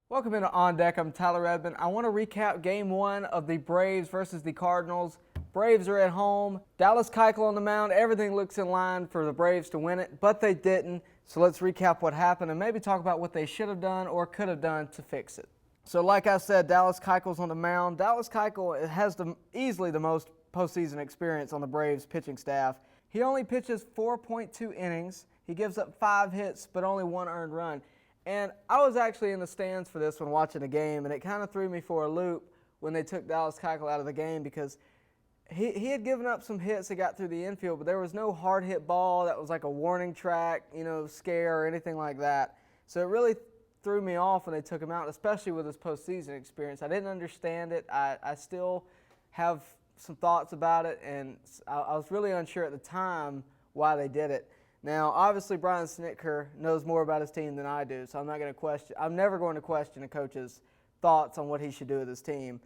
Welcome into On Deck. I'm Tyler Redmond. I want to recap Game 1 of the Braves versus the Cardinals. Braves are at home. Dallas Keuchel on the mound. Everything looks in line for the Braves to win it, but they didn't. So let's recap what happened and maybe talk about what they should have done or could have done to fix it. So like I said, Dallas Keuchel's on the mound. Dallas Keuchel has easily the most postseason experience on the Braves pitching staff. He only pitches 4.2 innings. He gives up 5 hits, but only 1 earned run. And I was actually in the stands for this one watching the game, and it kind of threw me for a loop when they took Dallas Keuchel out of the game because he had given up some hits that got through the infield, but there was no hard hit ball that was like a warning track, scare or anything like that. So it really threw me off when they took him out, especially with his postseason experience. I didn't understand it. I still have some thoughts about it, and I was really unsure at the time why they did it. Now, obviously, Brian Snitker knows more about his team than I do, so I'm never going to question a coach's thoughts on what he should do with his team.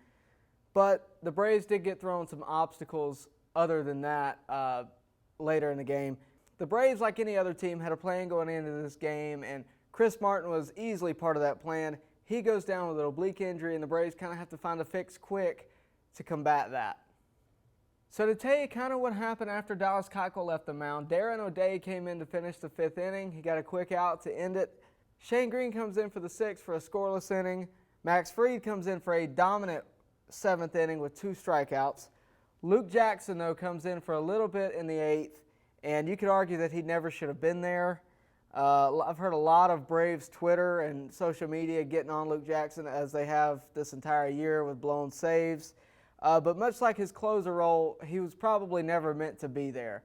But the Braves did get thrown some obstacles other than that later in the game. The Braves, like any other team, had a plan going into this game, and Chris Martin was easily part of that plan. He goes down with an oblique injury, and the Braves kind of have to find a fix quick to combat that. So to tell you kind of what happened after Dallas Keuchel left the mound, Darren O'Day came in to finish the 5th inning. He got a quick out to end it. Shane Green comes in for the 6th for a scoreless inning. Max Fried comes in for a dominant 7th inning with 2 strikeouts. Luke Jackson, though, comes in for a little bit in the 8th, and you could argue that he never should have been there. I've heard a lot of Braves Twitter and social media getting on Luke Jackson as they have this entire year with blown saves. But much like his closer role, he was probably never meant to be there.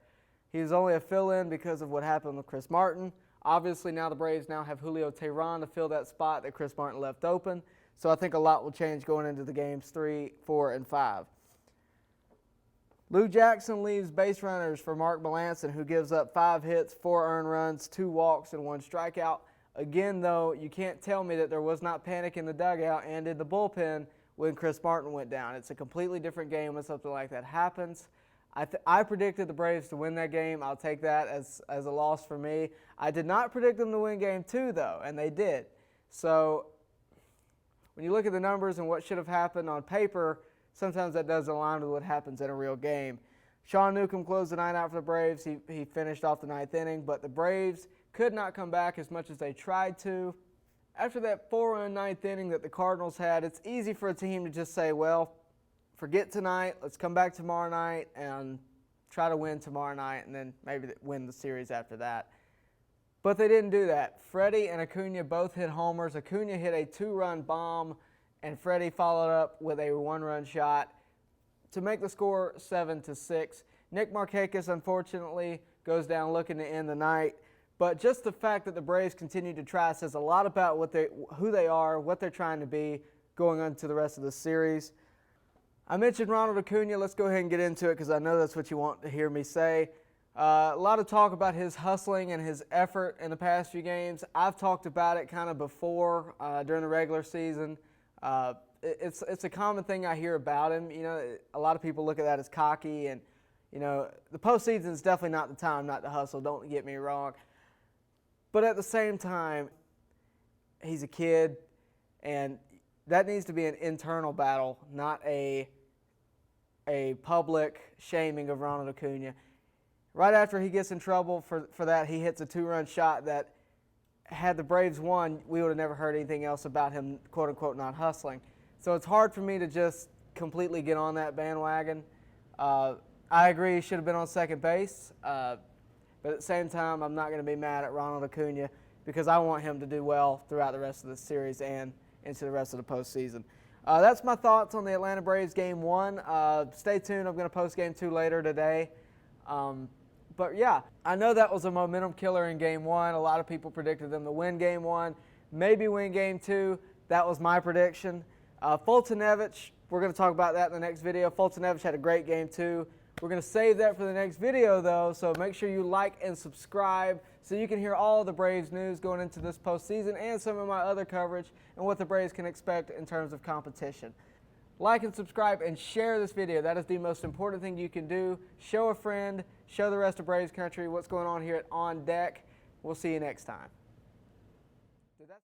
He was only a fill-in because of what happened with Chris Martin. Obviously, now the Braves now have Julio Teheran to fill that spot that Chris Martin left open. So I think a lot will change going into the games 3, 4, and 5. Lou Jackson leaves base runners for Mark Melancon, who gives up 5 hits, 4 earned runs, 2 walks, and 1 strikeout. Again, though, you can't tell me that there was not panic in the dugout and in the bullpen when Chris Martin went down. It's a completely different game when something like that happens. I predicted the Braves to win that game. I'll take that as a loss for me. I did not predict them to win Game 2, though, and they did. So when you look at the numbers and what should have happened on paper, sometimes that doesn't align with what happens in a real game. Sean Newcomb closed the night out for the Braves. He finished off the 9th inning, but the Braves could not come back as much as they tried to. After that 4-run 9th inning that the Cardinals had, it's easy for a team to just say, well, forget tonight, let's come back tomorrow night and try to win tomorrow night and then maybe win the series after that. But they didn't do that. Freddie and Acuna both hit homers. Acuna hit a 2-run bomb, and Freddie followed up with a 1-run shot to make the score 7-6. Nick Markakis, unfortunately, goes down looking to end the night. But just the fact that the Braves continue to try says a lot about who they are, what they're trying to be going on to the rest of the series. I mentioned Ronald Acuna. Let's go ahead and get into it because I know that's what you want to hear me say. A lot of talk about his hustling and his effort in the past few games. I've talked about it kind of before during the regular season. It's a common thing I hear about him. A lot of people look at that as cocky, and the postseason is definitely not the time not to hustle. Don't get me wrong. But at the same time, he's a kid, and that needs to be an internal battle, not a public shaming of Ronald Acuna. Right after he gets in trouble for that, he hits a 2-run shot that, had the Braves won, we would have never heard anything else about him, quote-unquote, not hustling. So it's hard for me to just completely get on that bandwagon. I agree he should have been on second base. But at the same time, I'm not going to be mad at Ronald Acuna because I want him to do well throughout the rest of the series and into the rest of the postseason. That's my thoughts on the Atlanta Braves Game 1. Stay tuned. I'm going to post Game 2 later today. But, yeah, I know that was a momentum killer in Game 1. A lot of people predicted them to win Game 1, maybe win Game 2. That was my prediction. Foltynewicz, we're going to talk about that in the next video. Foltynewicz had a great Game 2. We're going to save that for the next video, though, so make sure you like and subscribe so you can hear all of the Braves news going into this postseason and some of my other coverage and what the Braves can expect in terms of competition. Like and subscribe and share this video. That is the most important thing you can do. Show a friend, show the rest of Braves country what's going on here at On Deck. We'll see you next time.